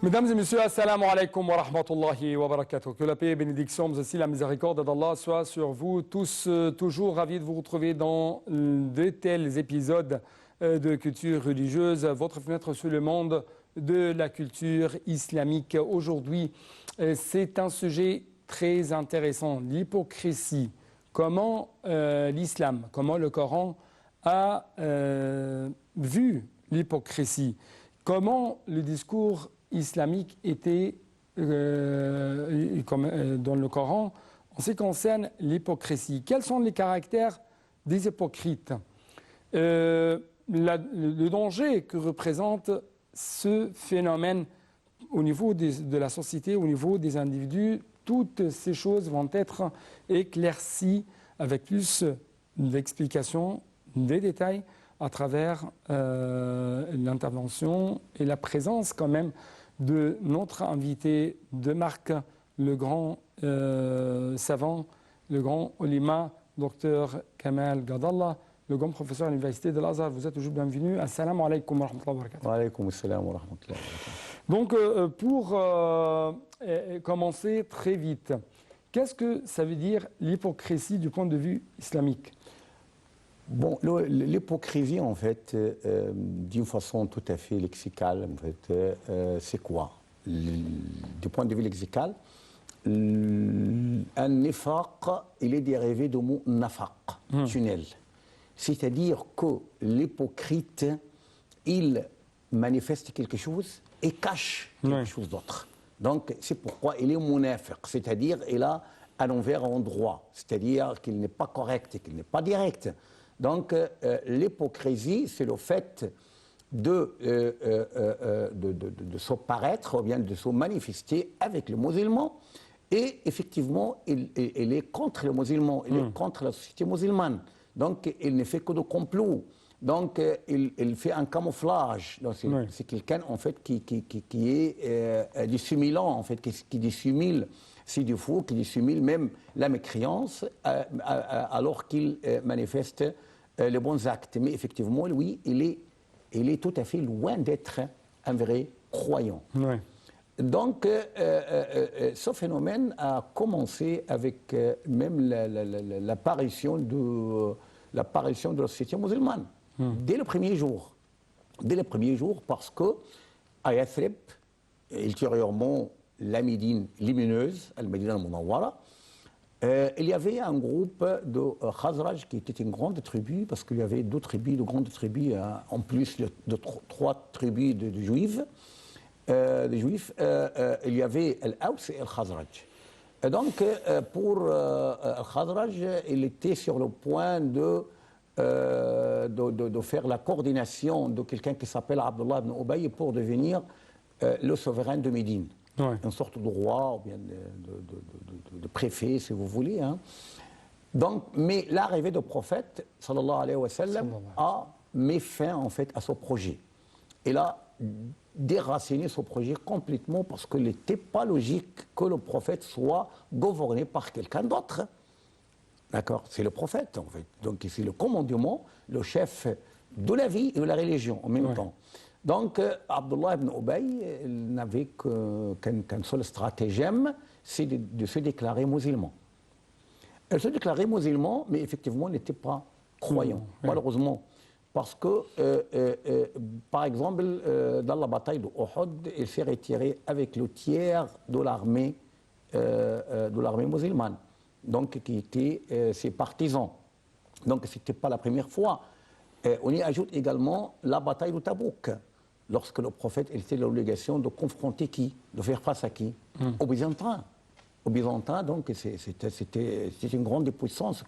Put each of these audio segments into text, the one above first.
Mesdames et messieurs, assalamu alaikum wa rahmatullahi wa barakatuh. Que la paix et bénédiction, mais aussi la miséricorde d'Allah soit sur vous tous. Toujours ravis de vous retrouver dans de tels épisodes de culture religieuse, votre fenêtre sur le monde de la culture islamique. Aujourd'hui, c'est un sujet très intéressant, l'hypocrisie. Comment l'islam, comment le Coran a vu l'hypocrisie. Comment le discours islamique était dans le Coran en ce qui concerne l'hypocrisie. Quels sont les caractères des hypocrites? Le danger que représente ce phénomène au niveau de la société, au niveau des individus, toutes ces choses vont être éclaircies avec plus d'explications, des détails à travers l'intervention et la présence quand même de notre invité de marque, le grand savant, le grand ulama, docteur Kamal Gadallah, le grand professeur à l'université de l'Azhar. Vous êtes toujours bienvenu. Assalamu alaikum wa rahmatullahi wa barakatuh. Wa alaikum assalam wa rahmatullahi wa Donc, barakatuh. pour commencer très vite, qu'est-ce que ça veut dire l'hypocrisie du point de vue islamique? Bon, l'hypocrisie, en fait, d'une façon tout à fait lexicale, en fait, c'est quoi? Du point de vue lexical, un nifaq, il est dérivé du mot nafaq, tunnel. C'est-à-dire que l'hypocrite, il manifeste quelque chose et cache quelque chose d'autre. Donc, c'est pourquoi il est munafiq, c'est-à-dire il a un envers endroit, c'est-à-dire qu'il n'est pas correct et qu'il n'est pas direct. Donc, l'hypocrisie, c'est le fait de se paraître, ou bien de se manifester avec le musulman. Et effectivement, il est contre le musulman, il est contre la société musulmane. Donc, il ne fait que de complot. Donc, il fait un camouflage. C'est quelqu'un, en fait, qui est dissimulant, en fait, qui dissimule ses défauts, qui dissimule même la mécréance, alors qu'il manifeste les bons actes. Mais effectivement, lui, il est tout à fait loin d'être un vrai croyant. Ouais. Donc, ce phénomène a commencé avec même l'apparition de la société musulmane, dès le premier jour. Dès le premier jour, parce que à Yathrib, ultérieurement la Médine lumineuse, Al-Médina al-Munawwara, il y avait un groupe de Khazraj qui était une grande tribu, parce qu'il y avait deux tribus, de grandes tribus, en plus de trois tribus de juifs. Il y avait Al-Aws et Al-Khazraj. Et donc, pour Al-Khazraj, il était sur le point de faire la coordination de quelqu'un qui s'appelle Abdullah ibn Ubay pour devenir le souverain de Médine. Ouais. Une sorte de roi, ou bien de préfet, si vous voulez. Hein. Donc, mais l'arrivée du prophète, sallallahu alayhi wa sallam, a mis fin, en fait, à ce projet. Il a déraciné ce projet complètement parce qu'il n'était pas logique que le prophète soit gouverné par quelqu'un d'autre. D'accord? C'est le prophète, en fait. Donc, c'est le commandement, le chef de la vie et de la religion en même temps. Donc, Abdullah ibn Ubay n'avait qu'un seul stratagème, c'est de se déclarer musulman. Elle se déclarait musulman, mais effectivement n'était pas croyant, malheureusement. Parce que, par exemple, dans la bataille de Uhud, il s'est retiré avec le tiers de l'armée musulmane, donc qui étaient ses partisans. Donc, ce n'était pas la première fois. On y ajoute également la bataille de Tabouk, lorsque le prophète était l'obligation de confronter qui? De faire face à qui? Aux Byzantins. Aux Byzantins, donc, c'était une grande puissance,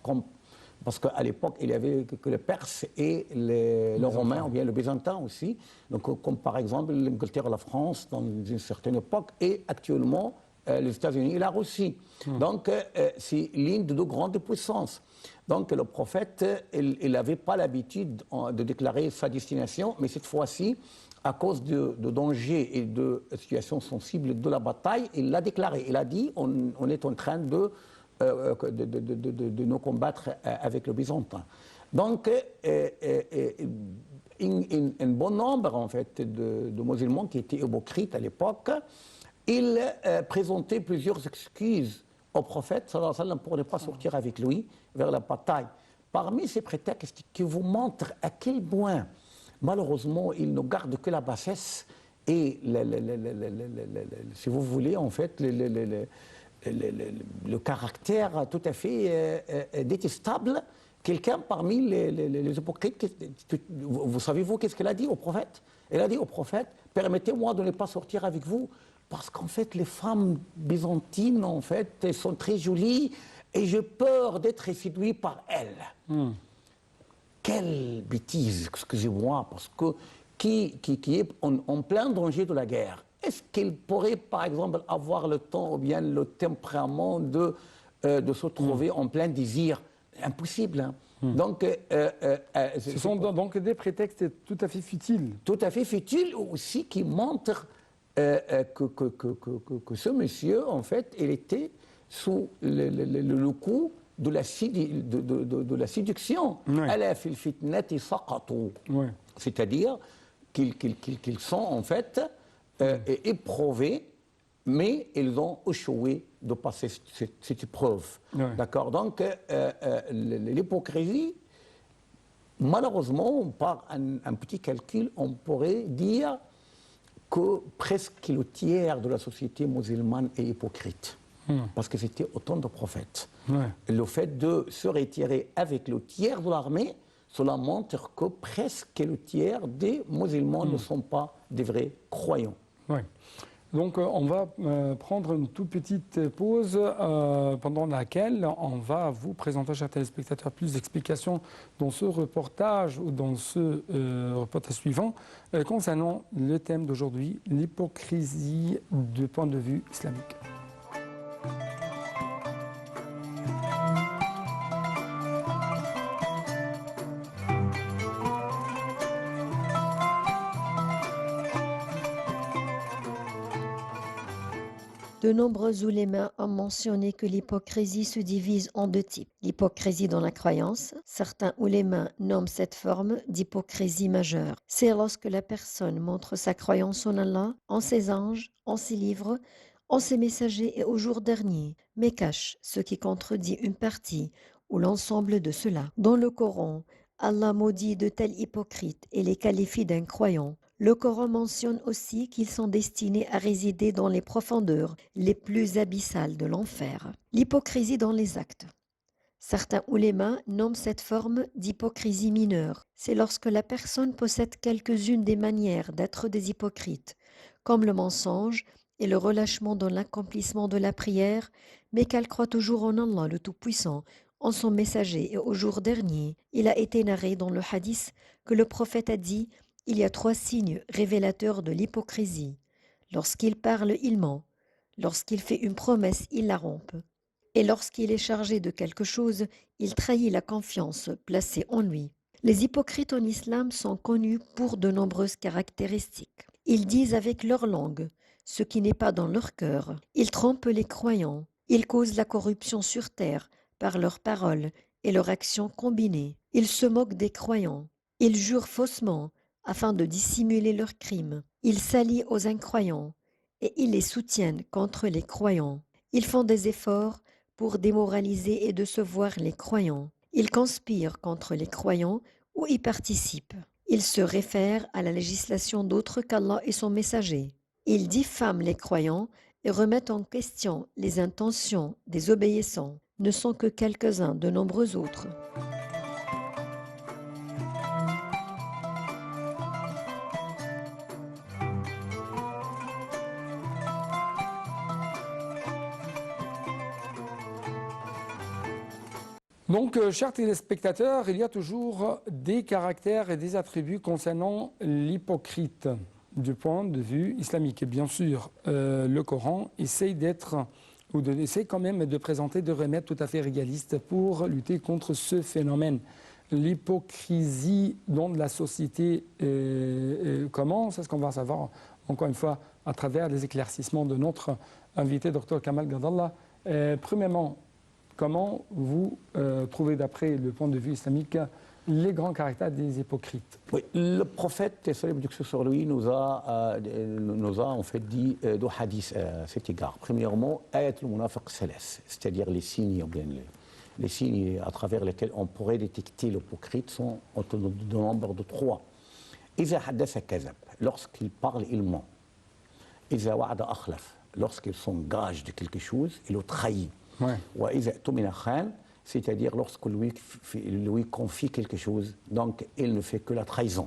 parce qu'à l'époque, il n'y avait que les Perses et les Romains, ou bien le Byzantin aussi, donc, comme par exemple l'Angleterre et la France dans une certaine époque, et actuellement les États-Unis et la Russie. Donc, c'est l'une de deux grandes puissances. Donc, le prophète, il n'avait pas l'habitude de déclarer sa destination, mais cette fois-ci, à cause de dangers et de situations sensibles de la bataille, il l'a déclaré. Il a dit, on est en train de nous combattre avec le Byzantin. Donc, un bon nombre en fait, de musulmans qui étaient hypocrites à l'époque. Ils présentaient plusieurs excuses au prophète sallallahu alayhi wa sallam, pour ne pas sortir avec lui vers la bataille. Parmi ces prétextes qui vous montrent à quel point, malheureusement, ils ne gardent que la bassesse et, si vous voulez, en fait, le caractère tout à fait détestable. Quelqu'un parmi les hypocrites, vous savez-vous qu'est-ce qu'elle a dit au prophète? Elle a dit au prophète, permettez-moi de ne pas sortir avec vous, parce qu'en fait, les femmes byzantines, en fait, elles sont très jolies, et j'ai peur d'être séduit par elles. Quelle bêtise, excusez-moi, parce que qui est en plein danger de la guerre, est-ce qu'il pourrait, par exemple, avoir le temps ou bien le tempérament de se trouver en plein désir? Impossible. Hein. Donc, ce sont donc des prétextes tout à fait futiles. Tout à fait futiles aussi, qui montrent que ce monsieur, en fait, il était sous le coup de la séduction. C'est-à-dire qu'ils sont en fait éprouvés, mais ils ont échoué de passer cette épreuve. D'accord. Donc, l'hypocrisie, malheureusement, par un petit calcul, on pourrait dire que presque le tiers de la société musulmane est hypocrite. Parce que c'était autant de prophètes. Le fait de se retirer avec le tiers de l'armée, cela montre que presque le tiers des musulmans ne sont pas des vrais croyants. Donc on va prendre une toute petite pause pendant laquelle on va vous présenter, chers téléspectateurs, plus d'explications dans ce reportage ou dans ce reportage suivant concernant le thème d'aujourd'hui, l'hypocrisie du point de vue islamique. De nombreux oulémas ont mentionné que l'hypocrisie se divise en deux types. L'hypocrisie dans la croyance, certains oulémas nomment cette forme d'hypocrisie majeure. C'est lorsque la personne montre sa croyance en Allah, en ses anges, en ses livres, en ses messagers et au jour dernier, mais cache ce qui contredit une partie ou l'ensemble de cela. Dans le Coran, Allah maudit de tels hypocrites et les qualifie d'incroyants. Le Coran mentionne aussi qu'ils sont destinés à résider dans les profondeurs les plus abyssales de l'enfer. L'hypocrisie dans les actes. Certains oulémas nomment cette forme d'hypocrisie mineure. C'est lorsque la personne possède quelques-unes des manières d'être des hypocrites, comme le mensonge et le relâchement dans l'accomplissement de la prière, mais qu'elle croit toujours en Allah le Tout-Puissant, en son messager et au jour dernier. Il a été narré dans le hadith que le prophète a dit: il y a 3 signes révélateurs de l'hypocrisie. Lorsqu'il parle, il ment. Lorsqu'il fait une promesse, il la rompt. Et lorsqu'il est chargé de quelque chose, il trahit la confiance placée en lui. Les hypocrites en islam sont connus pour de nombreuses caractéristiques. Ils disent avec leur langue ce qui n'est pas dans leur cœur. Ils trompent les croyants. Ils causent la corruption sur terre par leurs paroles et leurs actions combinées. Ils se moquent des croyants. Ils jurent faussement afin de dissimuler leurs crimes. Ils s'allient aux incroyants et ils les soutiennent contre les croyants. Ils font des efforts pour démoraliser et décevoir les croyants. Ils conspirent contre les croyants ou y participent. Ils se réfèrent à la législation d'autres qu'Allah et son messager. Ils diffament les croyants et remettent en question les intentions des obéissants. Ne sont que quelques-uns de nombreux autres. Donc, chers téléspectateurs, il y a toujours des caractères et des attributs concernant l'hypocrite du point de vue islamique. Et bien sûr, le Coran essaye essaie quand même de présenter des remèdes tout à fait réalistes pour lutter contre ce phénomène. L'hypocrisie dans la société commence, c'est ce qu'on va savoir encore une fois à travers les éclaircissements de notre invité, Dr Kamal Gadallah. Premièrement, comment vous trouvez, d'après le point de vue islamique, les grands caractères des hypocrites. Oui, le prophète, salut sur lui, nous a en fait dit deux hadiths à cet égard. Premièrement, ayat al-munafiq salas, c'est-à-dire les signes, ou bien les signes à travers lesquels on pourrait détecter l'hypocrite sont au nombre de 3. Iza hadatha kazab, lorsqu'il parle, il ment. Iza wa'ada akhlaf, lorsqu'il s'engage de quelque chose, il le trahit. Wa iza tumina khan, c'est-à-dire lorsque lui confie quelque chose, donc il ne fait que la trahison.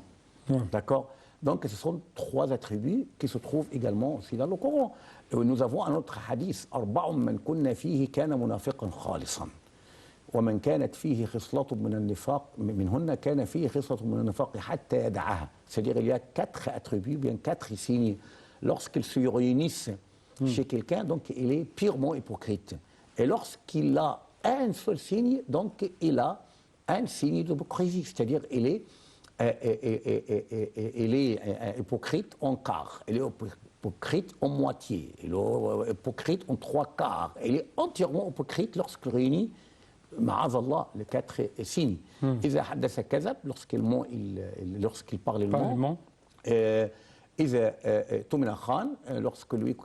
D'accord? Donc ce sont 3 attributs qui se trouvent également aussi dans le Coran. Nous avons un autre hadith, أربع من كنا فيه كان منافقا خالصا. ومن كانت فيه خصلة من النفاق منهن كان فيه خصلة من النفاق حتى يدعها. C'est-à-dire il y a 4 attributs, bien 4 signes. Lorsqu'ils se réunissent chez quelqu'un, donc il est purement hypocrite. Et lorsqu'il a un seul signe, donc il a un signe d'hypocrisie, c'est-à-dire il est hypocrite en quart, il est hypocrite en moitié, il est hypocrite en 3/4, il est entièrement hypocrite lorsqu'il réunit, ma'azallah, les 4 signes. إذا حدث كذب, lorsqu'il parle, il ment. إذا تمنى خان, lorsque lui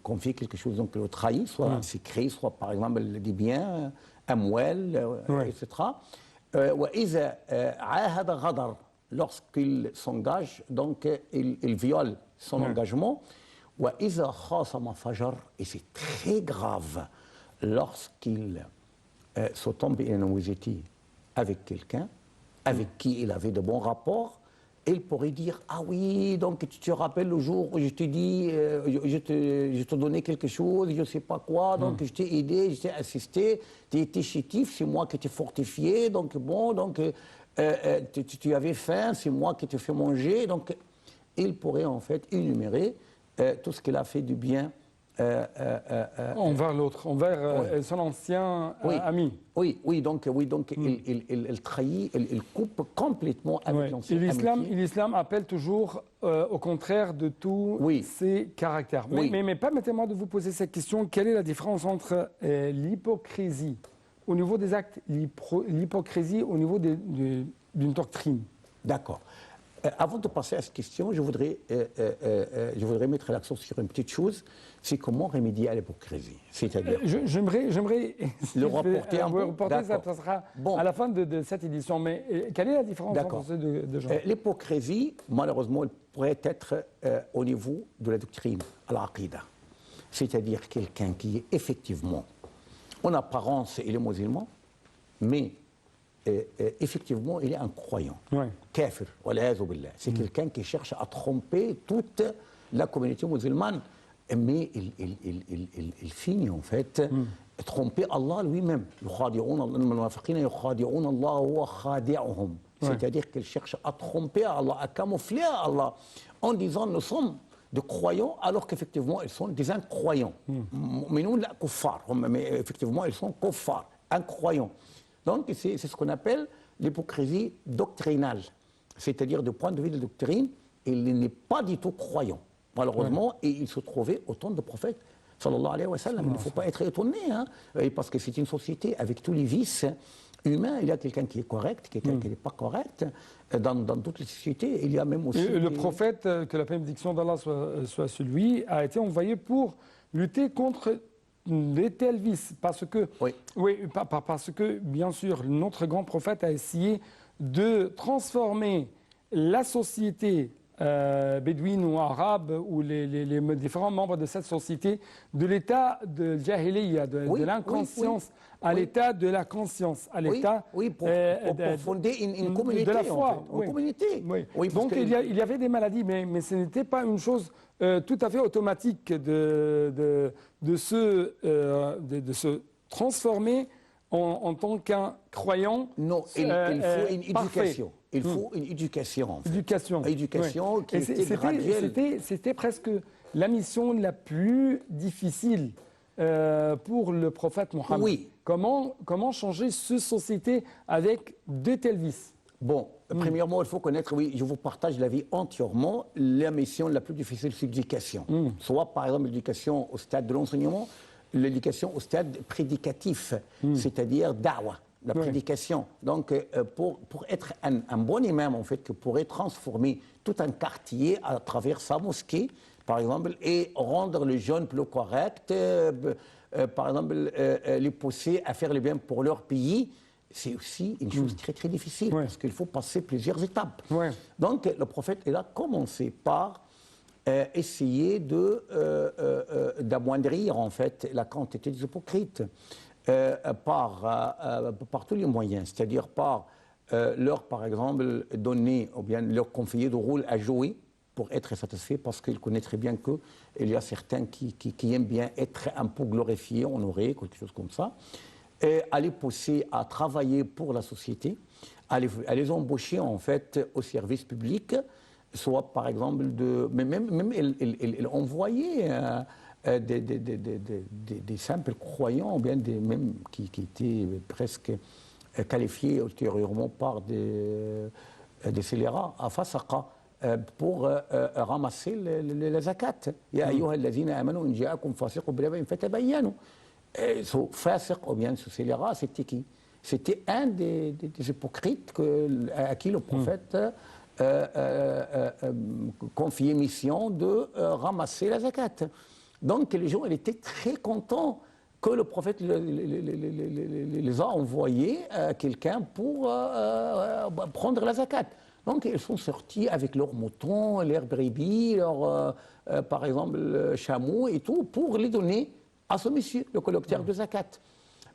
confie quelque chose, donc il le trahit, soit un secret, soit par exemple des biens, amwal, etc. وإذا عاهد غدر, lorsqu'il s'engage, donc il viole son engagement. وإذا خاصم فجر, et c'est très grave, lorsqu'il se tombe en animosité avec quelqu'un, avec qui il avait de bons rapports, il pourrait dire, ah oui, donc tu te rappelles le jour où je te dis, je te donnais quelque chose, je ne sais pas quoi, donc je t'ai aidé, je t'ai assisté, tu étais chétif, c'est moi qui t'ai fortifié, donc bon, donc tu avais faim, c'est moi qui t'ai fait manger. Donc il pourrait en fait énumérer tout ce qu'il a fait du bien envers l'autre, envers son ancien ami. Oui, donc il trahit, il coupe complètement avec l'ancien ami. Et l'islam appelle toujours au contraire de tous ces caractères. Mais permettez-moi de vous poser cette question. Quelle est la différence entre l'hypocrisie au niveau des actes, l'hypocrisie au niveau d'une doctrine? D'accord. Avant de passer à cette question, je voudrais mettre l'accent sur une petite chose, c'est comment remédier à l'hypocrisie. C'est-à-dire, j'aimerais le rapporter un peu. Ça sera à la fin de cette édition. Mais quelle est la différence entre ces deux genres? L'hypocrisie, malheureusement, elle pourrait être au niveau de la doctrine, à l'aqida. C'est-à-dire quelqu'un qui est effectivement, en apparence, il est musulman, mais effectivement, il est un croyant. Kafir, c'est quelqu'un qui cherche à tromper toute la communauté musulmane, mais il finit en fait tromper Allah lui-même. C'est-à-dire qu'il cherche à tromper Allah, à camoufler Allah, en disant nous sommes de croyants, alors qu'effectivement ils sont des incroyants. Mais nous, effectivement, ils sont kuffar, incroyants. Donc c'est ce qu'on appelle l'hypocrisie doctrinale. C'est-à-dire du point de vue de la doctrine, il n'est pas du tout croyant. Malheureusement, et il se trouvait au temps du prophète, sallallahu alayhi wa sallam. Il ne faut pas être étonné, hein, parce que c'est une société avec tous les vices humains. Il y a quelqu'un qui est correct, quelqu'un qui n'est pas correct. Dans toutes les sociétés, il y a même aussi... Et le prophète, que la bénédiction d'Allah soit sur lui, a été envoyé pour lutter contre des tels vices, parce que, parce que, bien sûr, notre grand prophète a essayé de transformer la société bédouine ou arabe, ou les différents membres de cette société, de l'état de jahiliya, de l'inconscience, à l'état de la conscience, à l'état pour fonder une communauté, de la foi. En fait, une communauté. Donc il y avait des maladies, mais ce n'était pas une chose tout à fait automatique de se transformer en tant qu'un croyant. Non, il faut une éducation. Il faut une éducation. En fait. Éducation qui était graduelle. C'était presque la mission la plus difficile pour le prophète Mohammed. Oui. Comment changer cette société avec de tels vices? Bon, premièrement, il faut connaître, je vous partage la vie entièrement, la mission la plus difficile, c'est l'éducation. Soit par exemple l'éducation au stade de l'enseignement, l'éducation au stade prédicatif, c'est-à-dire da'wa. la prédication. Donc, pour être un bon imam, en fait, qui pourrait transformer tout un quartier à travers sa mosquée, par exemple, et rendre les jeunes plus corrects, par exemple, les pousser à faire le bien pour leur pays, c'est aussi une chose très très difficile, parce qu'il faut passer plusieurs étapes. Donc, le prophète, il a commencé par essayer d'amoindrir, en fait, la quantité des hypocrites. Par tous les moyens, c'est-à-dire par leur, par exemple, donner ou bien leur confier de rôle à jouer pour être satisfait, parce qu'ils connaissent très bien qu'il y a certains qui aiment bien être un peu glorifiés, honorés, quelque chose comme ça, et à les pousser à travailler pour la société, à les embaucher en fait au service public, soit par exemple mais même il envoyait des simples croyants, bien même qui étaient presque qualifiés ultérieurement par des scélérats à Fasaqa pour ramasser les zakat. Ya ayyuha alladhina amanu in ja'akum fasiqun binaba'in fatabayyanu. Ce fasiq ou bien ce scélérat, c'était qui? C'était un des hypocrites à qui le prophète confiait mission de ramasser la zakat. Donc les gens ils étaient très contents que le prophète les a envoyés à quelqu'un pour prendre la zakat. Donc ils sont sortis avec leurs moutons, leurs brebis, par exemple chameaux et tout, pour les donner à ce monsieur, le collecteur de zakat.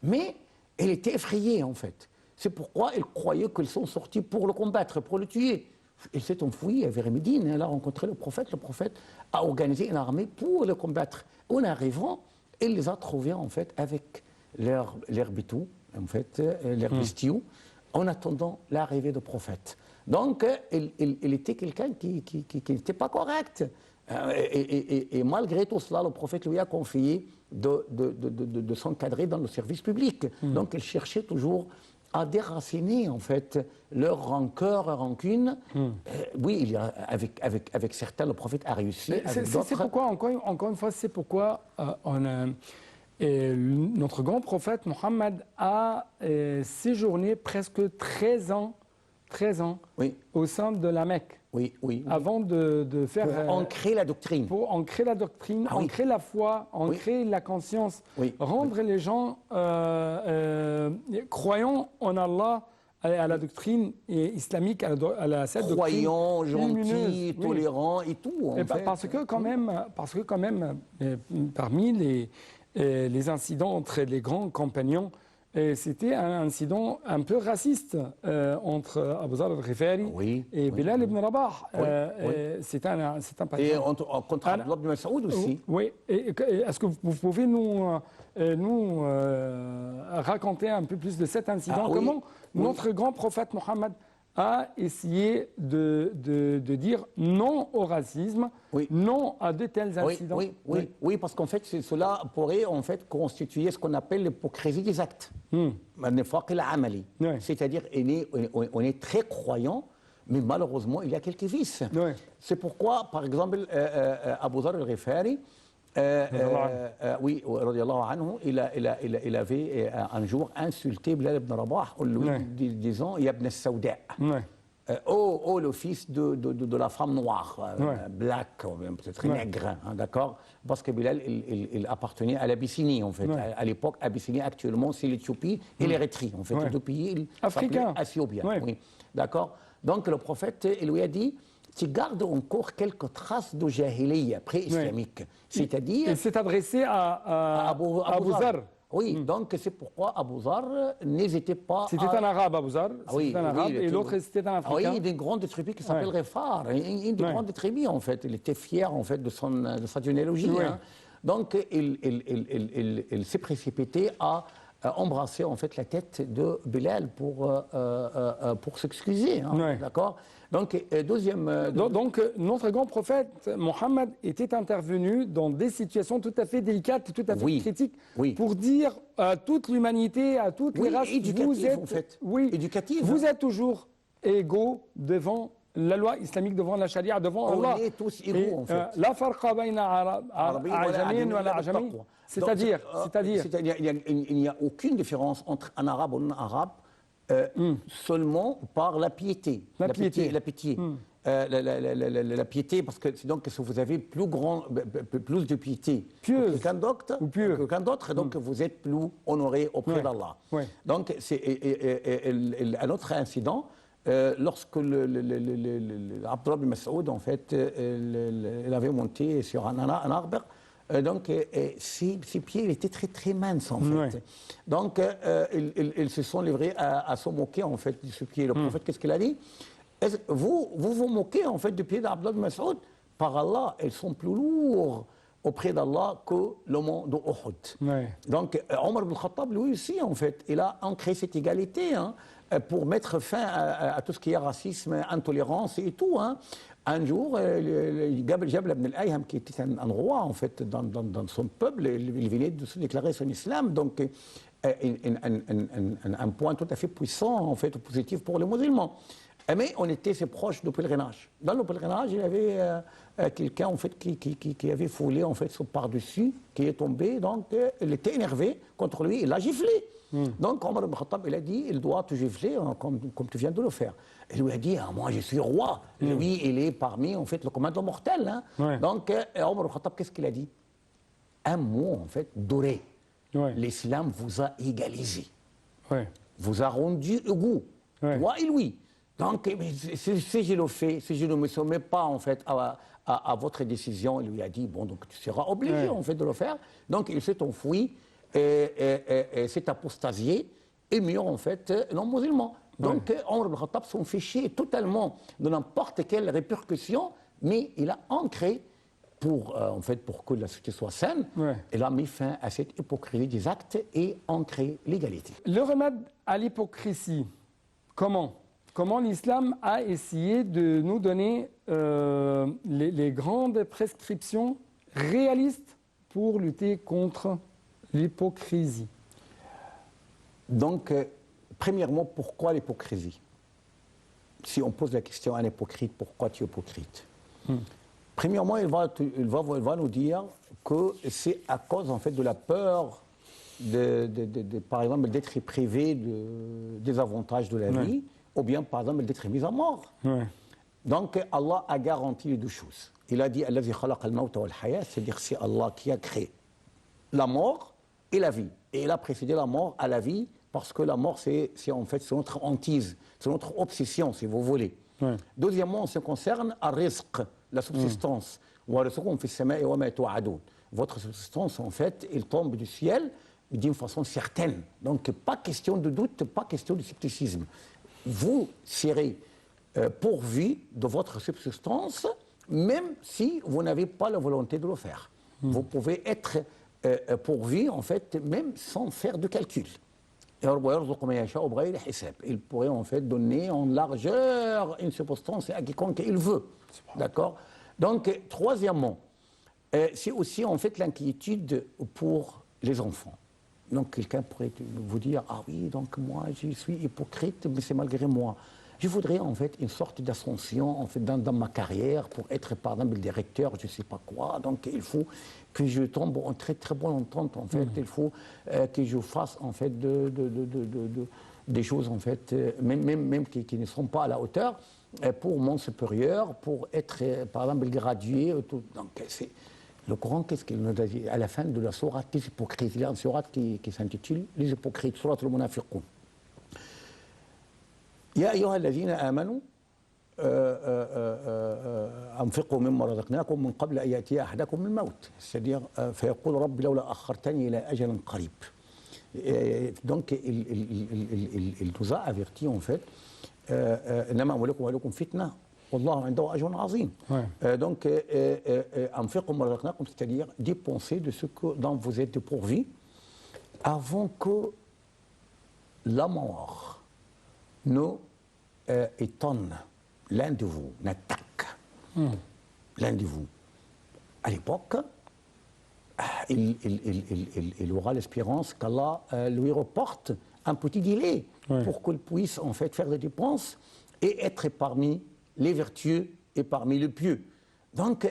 Mais il était effrayé en fait. C'est pourquoi il croyait qu'ils sont sortis pour le combattre, pour le tuer. Il s'est enfui vers Médine, il a rencontré le prophète a organisé une armée pour le combattre. En arrivant, il les a trouvés en fait avec leurs bétous, en fait, leurs bestiaux, en attendant l'arrivée du prophète. Donc, il était quelqu'un qui n'était pas correct. Et malgré tout cela, le prophète lui a confié de s'encadrer dans le service public. Donc, il cherchait toujours à déraciner en fait leur rancœur et rancune. Oui, il y a, avec certains, le prophète a réussi. C'est pourquoi, encore une fois, c'est pourquoi notre grand prophète Mohammed a séjourné presque 13 ans au sein de la Mecque. Avant de faire... Pour ancrer la doctrine. Pour ancrer la doctrine, ancrer la foi, ancrer la conscience, rendre les gens croyants en Allah, à la doctrine islamique, à cette croyants, doctrine gentils, tolérants et tout. Parce que quand même, parmi les incidents entre les grands compagnons, c'était un incident un peu raciste entre Abu Zar al-Ghifari et Bilal ibn Rabah. C'est un et contre Abdullah ibn Mas'ud aussi. Oui. Est-ce que vous pouvez nous raconter un peu plus de cet incident? Comment notre grand prophète Mohammed a essayé de dire non au racisme, non à de tels incidents? Oui, parce qu'en fait, cela pourrait en fait constituer ce qu'on appelle l'hypocrisie des actes. C'est-à-dire, on est très croyant, mais malheureusement, il y a quelques vices. C'est pourquoi, par exemple, Abu Zar al-Ghifari, il avait un jour insulté Bilal ibn Rabah en lui disant Ya ibn al-Sawda. Oh, le fils de la femme noire, black, peut-être nègre, d'accord? Parce que Bilal, il appartenait à l'Abyssinie, en fait. À l'époque, Abyssinie, actuellement, c'est l'Éthiopie et l'Érythrée, en fait. Les deux pays africains. Éthiopiens, d'accord? Donc, le prophète, il lui a dit tu gardes encore quelques traces de jahiliya pré-islamique. C'est-à-dire... Il s'est adressé à Abu Zar. Oui, donc c'est pourquoi Abu Zar n'hésitait pas C'était un arabe, Abu Zar. C'était un arabe, et l'autre, c'était un africain. Oui, d'une grande tribu qui s'appelle Rifar. Une des grandes tribus, en fait. Il était fier, en fait, de sa généalogie. Donc, il s'est précipité à embrasser, en fait, la tête de Bilal pour s'excuser. D'accord? Donc, donc, notre grand prophète Mohammed était intervenu dans des situations tout à fait délicates, tout à fait critiques, pour dire à toute l'humanité, à toutes les races, éducatif, en fait. Éducatif, vous êtes toujours égaux devant la loi islamique, devant la charia, devant Allah. On est tous égaux, en fait. La farqa bayna a'jamin wa la a'jami. C'est-à-dire, il n'y a aucune différence entre un arabe ou un arabe seulement par la piété. La piété. La piété, parce que c'est donc que vous avez plus de piété que quelqu'un d'autre, donc vous êtes plus honoré auprès d'Allah. Donc, c'est un autre incident. Lorsque Abdullah bin Mas'ud, en fait, il avait monté sur un arbre, donc ses pieds étaient très très minces, en fait. Donc, ils se sont livrés à se moquer, en fait, de ce pied. Le prophète, qu'est-ce qu'il a dit? Vous moquez, en fait, du pied d'Abdullah bin Mas'ud. Par Allah, ils sont plus lourds auprès d'Allah que le mont de Uhud. Donc, Omar ibn Khattab, lui aussi, en fait, il a ancré cette égalité, hein, pour mettre fin à tout ce qui est racisme, intolérance et tout. Hein. Un jour, Jabal ibn al-Ayham, qui était un roi, en fait, dans son peuple, il venait de se déclarer son islam. Donc, un point tout à fait puissant, en fait, positif pour les musulmans. Mais on était assez proches du pèlerinage. Dans le pèlerinage, il y avait quelqu'un, en fait, qui avait foulé, en fait, par-dessus, qui est tombé. Donc, il était énervé contre lui, il l'a giflé. Donc, Omar ibn Khattab, il a dit, il doit te gifler, hein, comme tu viens de le faire. Il lui a dit, ah, moi, je suis roi. Lui, il est parmi, en fait, le commandant mortel. Hein. Donc, Omar ibn Khattab, qu'est-ce qu'il a dit? Un mot, en fait, doré. L'islam vous a égalisé. Vous a rendu égaux. Toi et lui. Donc, si je le fais, si je ne me soumets pas, en fait, à votre décision, il lui a dit, bon, donc tu seras obligé, en fait, de le faire. Donc, il s'est enfoui, et s'est apostasié, et mieux, en fait, non-musulman. Donc, Omar ibn Khattab s'en fichait totalement de n'importe quelle répercussion, mais il a ancré, en fait, pour que la société soit saine, il a mis fin à cette hypocrisie des actes et ancré l'égalité. Le remède à l'hypocrisie, comment l'islam a essayé de nous donner les grandes prescriptions réalistes pour lutter contre l'hypocrisie? Donc, premièrement, pourquoi l'hypocrisie? Si on pose la question à un hypocrite, pourquoi tu es hypocrite? Premièrement, il va nous dire que c'est à cause, en fait, de la peur, par exemple, d'être privé des avantages de la vie, ou bien, par exemple, d'être mis à mort. Donc, Allah a garanti les deux choses. Il a dit, c'est-à-dire c'est Allah qui a créé la mort et la vie. Et il a précédé la mort à la vie, parce que la mort, c'est en fait notre hantise, c'est notre obsession, si vous voulez. Deuxièmement, on se concerne à rizq, la subsistance. Votre subsistance, en fait, elle tombe du ciel d'une façon certaine. Donc, pas question de doute, pas question de scepticisme. Vous serez pourvu de votre subsistance, même si vous n'avez pas la volonté de le faire. Vous pouvez être pourvu, en fait, même sans faire de calcul. Il pourrait, en fait, donner en largeur une subsistance à quiconque il veut. D'accord? Donc, troisièmement, c'est aussi, en fait, l'inquiétude pour les enfants. Donc, quelqu'un pourrait vous dire, ah oui, donc moi, je suis hypocrite, mais c'est malgré moi. Je voudrais, en fait, une sorte d'ascension, en fait, dans ma carrière, pour être, par exemple, le directeur, je ne sais pas quoi. Donc, il faut que je tombe en très, très bonne entente, en fait. Il faut que je fasse, en fait, des choses, en fait, même qui ne sont pas à la hauteur, pour mon supérieur, pour être, par exemple, gradué. Tout. Donc, c'est... Le Coran, qu'est-ce qu'il nous a dit à la fin de la sourate des hypocrites? Il y a une sourate qui s'intitule Les hypocrites, sourate al-Munafiqun. يا أيها الذين آمنوا أنفقوا مما رزقناكم من قبل أن يأتي أحدكم الموت. C'est-à-dire, فيقول رب لولا أخرتني إلى أجل قريب. Donc, il nous a averti, en fait, إنما أموالكم وأولادكم فتنة والله عنده أجر عظيم. Donc, أنفقوا مما رزقناكم, c'est-à-dire dépenser de ce dont vous êtes pourvu avant que la mort nous étonne, l'un de vous n'attaque l'un de vous. À l'époque, il aura l'espérance qu'Allah lui reporte un petit délai pour qu'il puisse, en fait, faire des dépenses et être parmi les vertueux et parmi les pieux. Donc,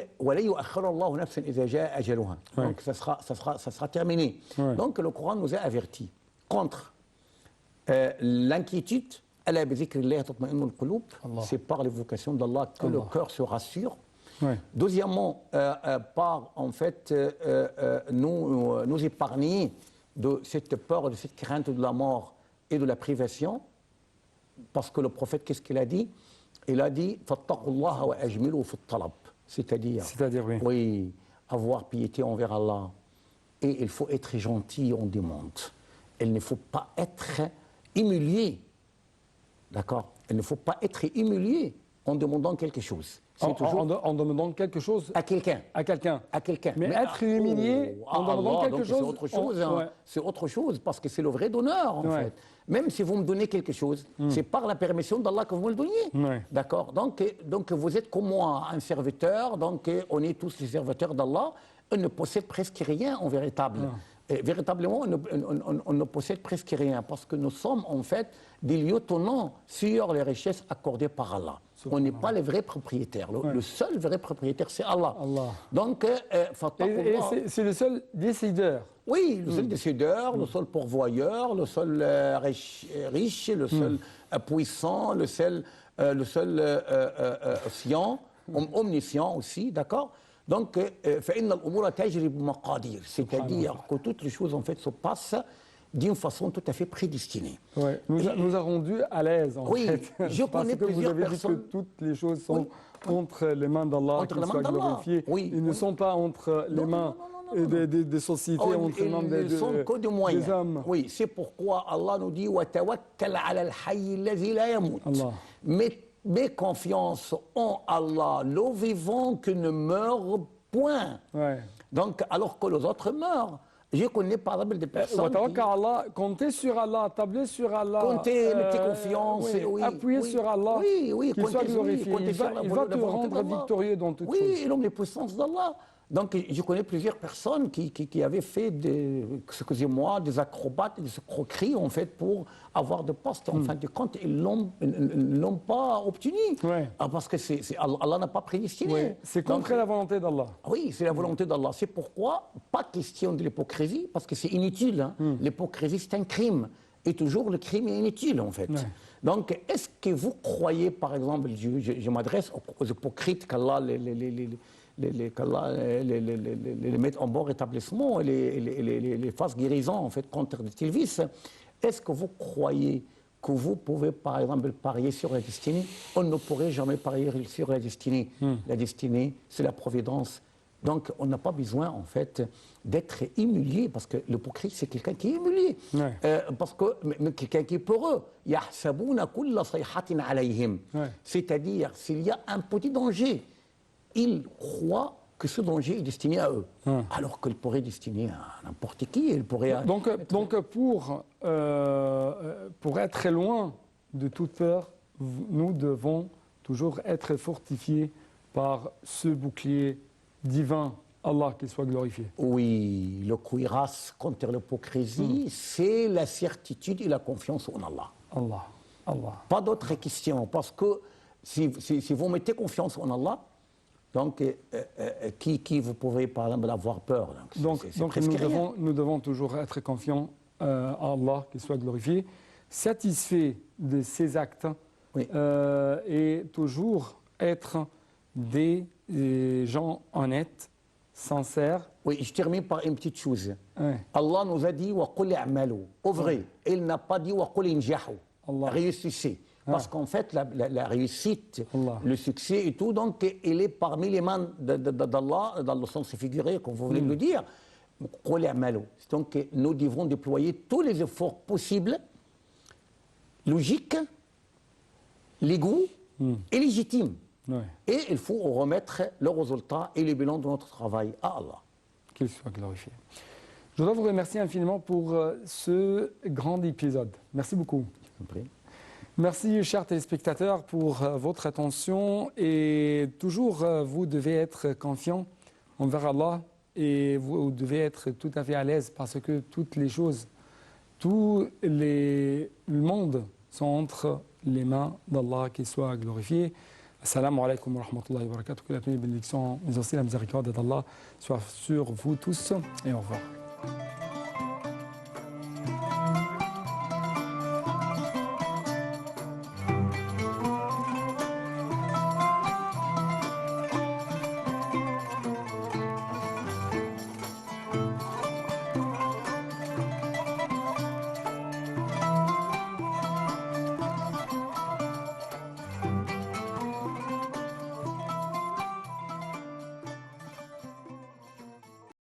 donc ça sera terminé. Ouais. Donc le Coran nous a avertis contre l'inquiétude. C'est par l'évocation d'Allah que le cœur se rassure. Ouais. Deuxièmement, par en fait nous épargner de cette peur, de cette crainte de la mort et de la privation, parce que le prophète, qu'est-ce qu'il a dit? Il a dit fattaqullaha wa ajmilu fi talab, c'est-à-dire oui, avoir piété envers Allah, et il faut être gentil en demande. Il ne faut pas être humilié, d'accord? Il ne faut pas être humilié en demandant quelque chose. En demandant quelque chose à quelqu'un. À quelqu'un. À quelqu'un. Mais être humilié en demandant quelque chose. C'est autre chose. Hein. C'est autre chose parce que c'est le vrai donneur en fait. Même si vous me donnez quelque chose, c'est par la permission d'Allah que vous me le donniez. D'accord. Donc vous êtes comme moi, un serviteur. Donc on est tous les serviteurs d'Allah. On ne possède presque rien en véritable. Et véritablement, on ne possède presque rien parce que nous sommes en fait des lieutenants sur les richesses accordées par Allah. On n'est pas les vrais propriétaires. Le seul vrai propriétaire, c'est Allah. Donc, et c'est le seul décideur. Oui, le seul décideur, le seul pourvoyeur, le seul riche, le seul puissant, le seul omniscient aussi, d'accord? Donc, c'est-à-dire que toutes les choses en fait se passent d'une façon tout à fait prédestinée. Ouais. Nous a rendu à l'aise en fait. Je connais plusieurs personnes. Vous avez dit que toutes les choses sont entre les mains d'Allah, qu'il soit glorifié. Ils ne sont pas entre les mains des sociétés, entre les mains des hommes. Oui, c'est pourquoi Allah nous dit Mets confiance en Allah, le vivant qui ne meurt point. Donc, alors que les autres meurent. Je connais par exemple des personnes comptez sur Allah, tablez sur Allah. Comptez, mettez confiance. Appuyez sur Allah, qu'il soit glorifié. Il va te rendre victorieux dans toutes choses. Oui, et l'omnipuissance d'Allah. Donc, je connais plusieurs personnes qui avaient fait excusez-moi, des acrobates, des escroqueries, en fait, pour avoir de postes. En fin de compte, ils ne l'ont pas obtenu. Parce que Allah n'a pas prédestiné. C'est contre la volonté d'Allah. Oui, c'est la volonté d'Allah. C'est pourquoi, pas question de l'hypocrisie, parce que c'est inutile. Hein. L'hypocrisie, c'est un crime. Et toujours, le crime est inutile, en fait. Donc, est-ce que vous croyez, par exemple, je m'adresse aux hypocrites qu'Allah les mettre en bon rétablissement et les fasse guérison en fait contre des vices. Est-ce que vous croyez que vous pouvez par exemple parier sur la destinée? On ne pourrait jamais parier sur la destinée. La destinée, c'est la providence. Donc on n'a pas besoin en fait d'être humilié parce que l'hypocrite c'est quelqu'un qui est humilié. Parce que quelqu'un qui est peureux. C'est-à-dire s'il y a un petit danger, ils croient que ce danger est destiné à eux, alors qu'il pourrait destiner à n'importe qui. Il pourrait donc pour être loin de toute peur, nous devons toujours être fortifiés par ce bouclier divin, Allah, qu'il soit glorifié. Oui, le cuirasse contre l'hypocrisie, c'est la certitude et la confiance en Allah. Allah. Pas d'autre question, parce que si vous mettez confiance en Allah, donc, qui vous pouvez, par exemple, avoir peur. Donc nous devons toujours être confiants à Allah, qu'il soit glorifié, satisfaits de ses actes et toujours être des gens honnêtes, sincères. Oui, je termine par une petite chose. Allah nous a dit « wa qul i'malu », œuvrez. Il n'a pas dit « wa qul injahu », réussissez. Parce qu'en fait, la réussite, le succès et tout, donc, il est parmi les mains d'Allah, dans le sens figuré, comme vous venez de le dire. Donc, nous devons déployer tous les efforts possibles, logiques, légaux et légitimes. Et il faut remettre le résultat et le bilan de notre travail à Allah. Qu'il soit glorifié. Je dois vous remercier infiniment pour ce grand épisode. Merci beaucoup. Je vous en prie. Merci, chers téléspectateurs, pour votre attention. Et toujours, vous devez être confiants envers Allah et vous devez être tout à fait à l'aise parce que toutes les choses, le monde sont entre les mains d'Allah, qu'il soit glorifié. Assalamu alaikum wa rahmatullahi wa barakatuh. Que la paix et bénédiction, mais aussi la miséricorde d'Allah soit sur vous tous et au revoir.